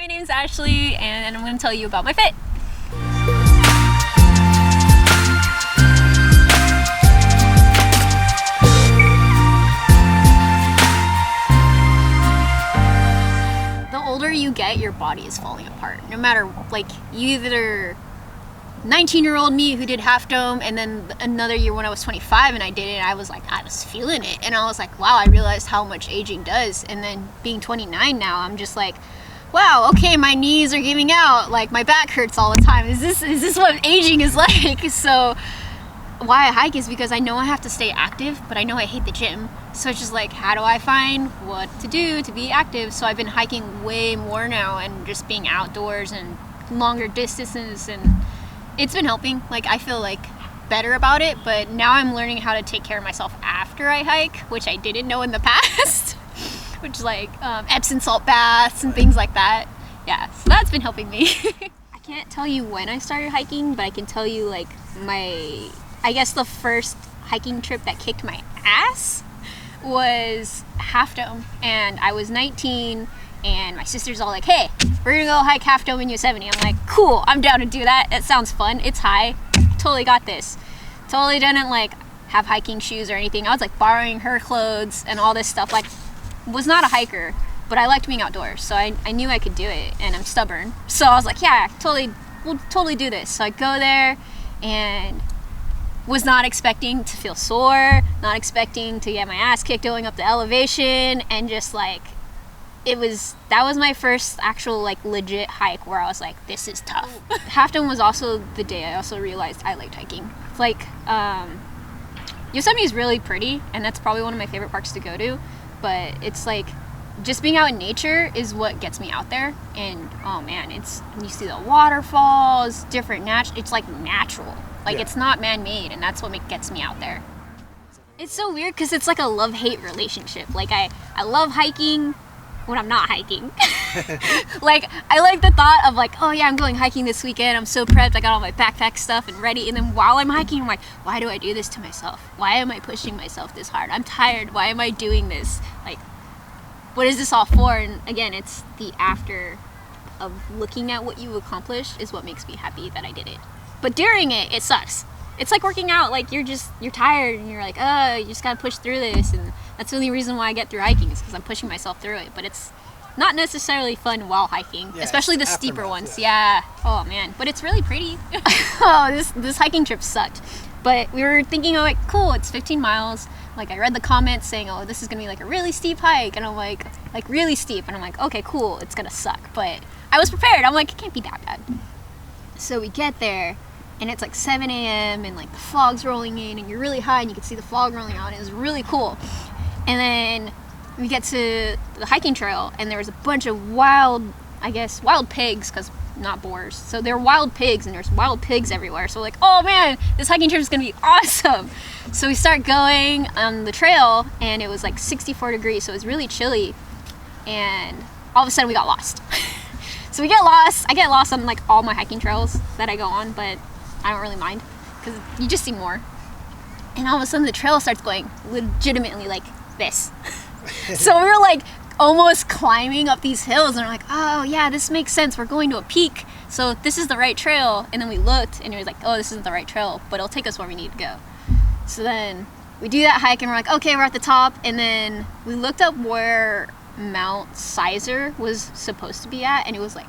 My name's Ashley, and I'm going to tell you about my fit. The older you get, your body is falling apart. No matter, like, you either 19-year-old me who did Half Dome, and then another year when I was 25 and I did it, I was feeling it, and I was like, wow, I realized how much aging does. And then being 29 now, I'm just like, wow, okay, my knees are giving out, like my back hurts all the time. Is this what aging is like? So why I hike is because I know I have to stay active, but I know I hate the gym. So it's just like, how do I find what to do to be active? So I've been hiking way more now and just being outdoors and longer distances, and it's been helping. Like, I feel like better about it, but now I'm learning how to take care of myself after I hike, which I didn't know in the past. Which is like Epsom salt baths and things like that. Yeah, so that's been helping me. I can't tell you when I started hiking, but I can tell you like I guess the first hiking trip that kicked my ass was Half Dome, and I was 19, and my sister's all like, hey, we're gonna go hike Half Dome in Yosemite. I'm like, cool, I'm down to do that. It sounds fun. It's high. Totally got this. Totally didn't like have hiking shoes or anything. I was like borrowing her clothes and all this stuff. Like, was not a hiker, but I liked being outdoors, so I knew I could do it, and I'm stubborn. So I was like, yeah, we'll totally do this. So I go there and was not expecting to feel sore, not expecting to get my ass kicked going up the elevation, and just like, that was my first actual like legit hike where I was like, this is tough. Half Dome was also the day I also realized I liked hiking. Like, Yosemite is really pretty, and that's probably one of my favorite parks to go to, but it's like, just being out in nature is what gets me out there. And oh man, you see the waterfalls, different it's like natural. Like, it's not man-made, and that's what gets me out there. It's so weird because it's like a love-hate relationship. Like, I love hiking when I'm not hiking. Like, I like the thought of like, oh yeah, I'm going hiking this weekend, I'm so prepped, I got all my backpack stuff and ready, and then while I'm hiking, I'm like, why do I do this to myself? Why am I pushing myself this hard? I'm tired, why am I doing this? Like, what is this all for? And again, it's the after of looking at what you accomplished is what makes me happy that I did it. But during it sucks. It's like working out, like you're tired and you're like, oh, you just gotta push through this, and that's the only reason why I get through hiking is because I'm pushing myself through it. But it's not necessarily fun while hiking, especially the steeper ones. Yeah. Oh man, but it's really pretty. Oh, this hiking trip sucked. But we were thinking, oh, like, cool, it's 15 miles. Like, I read the comments saying, oh, this is gonna be like a really steep hike, and I'm like really steep, and I'm like, okay, cool, it's gonna suck. But I was prepared. I'm like, it can't be that bad. So we get there, and it's like 7 a.m. and like the fog's rolling in, and you're really high and you can see the fog rolling out, and it was really cool. And then we get to the hiking trail, and there was a bunch of wild pigs, because not boars. So they're wild pigs, and there's wild pigs everywhere. So like, oh man, this hiking trip is gonna be awesome. So we start going on the trail, and it was like 64 degrees, so it was really chilly, and all of a sudden we got lost. So we get lost. I get lost on like all my hiking trails that I go on, but I don't really mind because you just see more. And all of a sudden the trail starts going legitimately like this. So we were like almost climbing up these hills, and we're like, oh yeah, this makes sense. We're going to a peak, so this is the right trail. And then we looked, and it was like, oh, this isn't the right trail, but it'll take us where we need to go. So then we do that hike, and we're like, okay, we're at the top. And then we looked up where Mount Sizer was supposed to be at, and it was like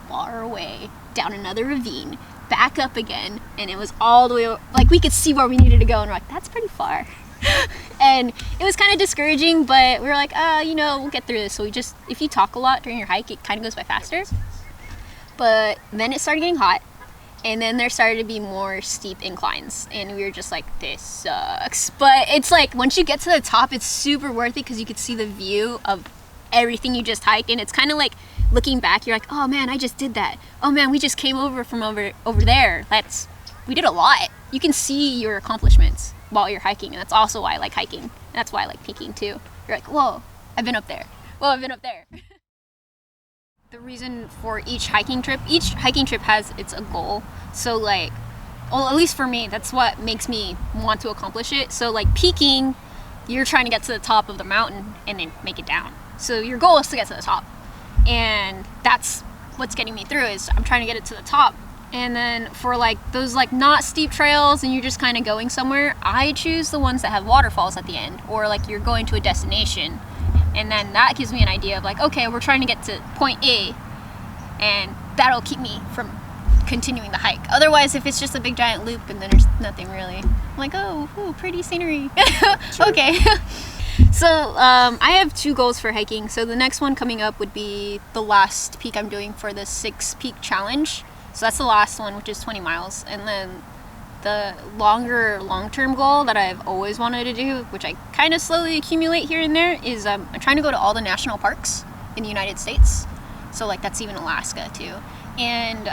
far away down another ravine, back up again, and it was all the way like we could see where we needed to go, and we're like, that's pretty far. And it was kind of discouraging, but we were like, we'll get through this. So if you talk a lot during your hike, it kind of goes by faster. But then it started getting hot, and then there started to be more steep inclines, and we were just like, this sucks. But it's like, once you get to the top, it's super worth it because you could see the view of everything you just hiked, and it's kind of like looking back, you're like, oh man, I just did that. Oh man, we just came over from over there. We did a lot. You can see your accomplishments while you're hiking, and that's also why I like hiking, and that's why I like peaking too. You're like, whoa, I've been up there. Whoa, I've been up there. The reason for each hiking trip has its a goal. So like, well, at least for me, that's what makes me want to accomplish it. So like peaking, you're trying to get to the top of the mountain and then make it down. So your goal is to get to the top. And that's what's getting me through is I'm trying to get it to the top. And then for like those like not steep trails and you're just kind of going somewhere, I choose the ones that have waterfalls at the end, or like you're going to a destination. And then that gives me an idea of like, okay, we're trying to get to point A, and that'll keep me from continuing the hike. Otherwise, if it's just a big giant loop and then there's nothing really, I'm like, oh, ooh, pretty scenery. Okay. So I have 2 goals for hiking. So the next one coming up would be the last peak I'm doing for the 6 peak challenge. So that's the last one, which is 20 miles. And then the longer long-term goal that I've always wanted to do, which I kind of slowly accumulate here and there, is I'm trying to go to all the national parks in the United States. So like that's even Alaska too. And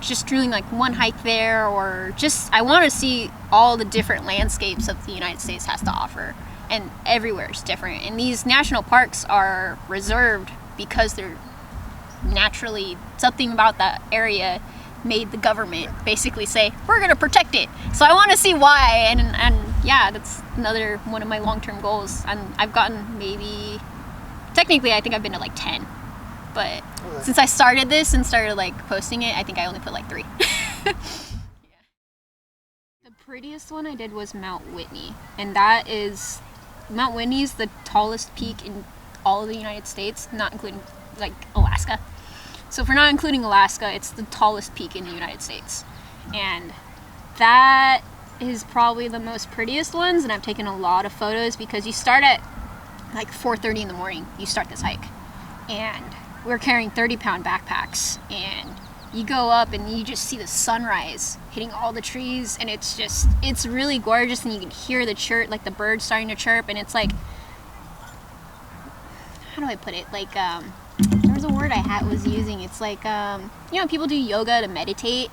just doing like one hike there, or just I want to see all the different landscapes that the United States has to offer. And everywhere is different. And these national parks are reserved because they're naturally, something about that area made the government basically say, we're going to protect it. So I want to see why. And yeah, that's another one of my long-term goals. And I've gotten maybe, technically I think I've been to like 10. But since I started this and started like posting it, I think I only put like 3. Yeah. The prettiest one I did was Mount Whitney. And that is, Mount Whitney is the tallest peak in all of the United States, not including like Alaska. So if we're not including Alaska, it's the tallest peak in the United States. And that is probably the most prettiest ones, and I've taken a lot of photos because you start at like 4:30 in the morning, you start this hike. And we're carrying 30-pound backpacks, and you go up and you just see the sunrise hitting all the trees, and it's really gorgeous, and you can hear the chirp, like the birds starting to chirp, and it's like, how do I put it? Like, there was a word I was using. It's like, people do yoga to meditate.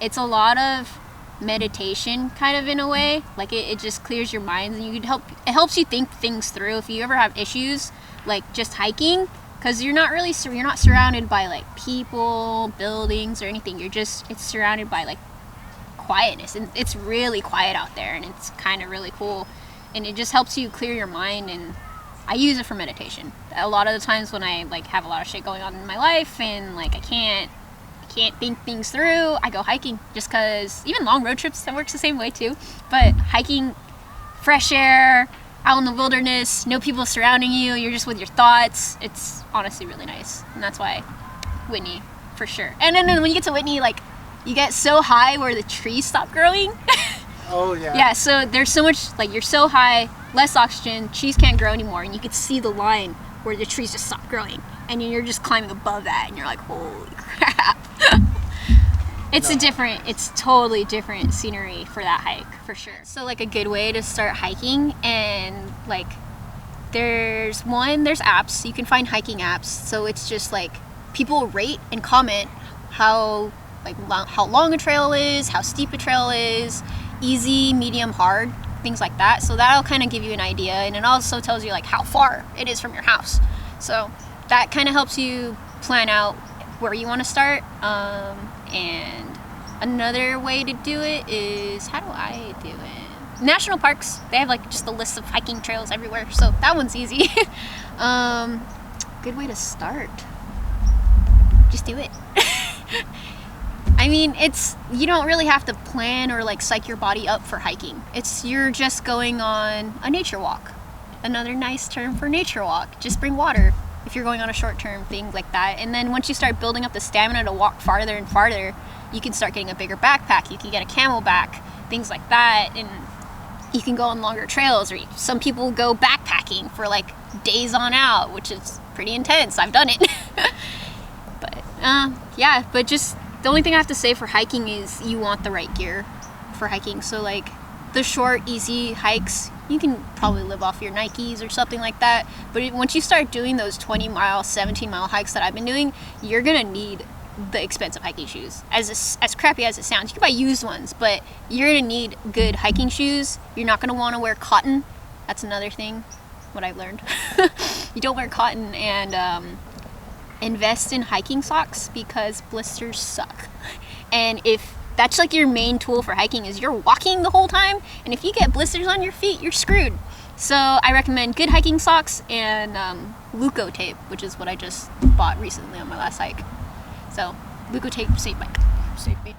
It's a lot of meditation kind of in a way. Like it just clears your mind, and it helps you think things through. If you ever have issues, like just hiking, because you're not surrounded by like people, buildings, or anything. It's surrounded by like quietness, and it's really quiet out there, and it's kind of really cool, and it just helps you clear your mind. And I use it for meditation. A lot of the times when I like have a lot of shit going on in my life and like I can't think things through, I go hiking, just because even long road trips, that works the same way too. But hiking, fresh air, out in the wilderness, no people surrounding you, you're just with your thoughts. It's honestly really nice. And that's why Whitney, for sure. And then when you get to Whitney, like you get so high where the trees stop growing. Oh yeah. Yeah, so there's so much, like you're so high, less oxygen, trees can't grow anymore, and you can see the line where the trees just stop growing, and you're just climbing above that, and you're like, holy crap. It's totally different scenery for that hike, for sure. So like a good way to start hiking, and like there's apps, you can find hiking apps, so it's just like people rate and comment how long a trail is, how steep a trail is, easy, medium, hard, things like that. So that'll kind of give you an idea, and it also tells you like how far it is from your house. So that kind of helps you plan out where you want to start. And another way to do it is, how do I do it? National parks, they have like just a list of hiking trails everywhere, so that one's easy. Good way to start, just do it. I mean, you don't really have to plan or like psych your body up for hiking. You're just going on a nature walk. Another nice term for nature walk. Just bring water if you're going on a short term, things like that. And then once you start building up the stamina to walk farther and farther, you can start getting a bigger backpack. You can get a camelback, things like that. And you can go on longer trails, or some people go backpacking for like days on out, which is pretty intense. I've done it. But just the only thing I have to say for hiking is you want the right gear for hiking. So like the short, easy hikes, you can probably live off your Nikes or something like that. But once you start doing those 20-mile, 17-mile hikes that I've been doing, you're gonna need the expensive hiking shoes. As crappy as it sounds, you can buy used ones, but you're gonna need good hiking shoes. You're not gonna want to wear cotton. That's another thing, what I've learned. You don't wear cotton, and invest in hiking socks, because blisters suck. And if that's like your main tool for hiking, is you're walking the whole time, and if you get blisters on your feet, you're screwed. So I recommend good hiking socks, and Leukotape, which is what I just bought recently on my last hike. So Leukotape saved me.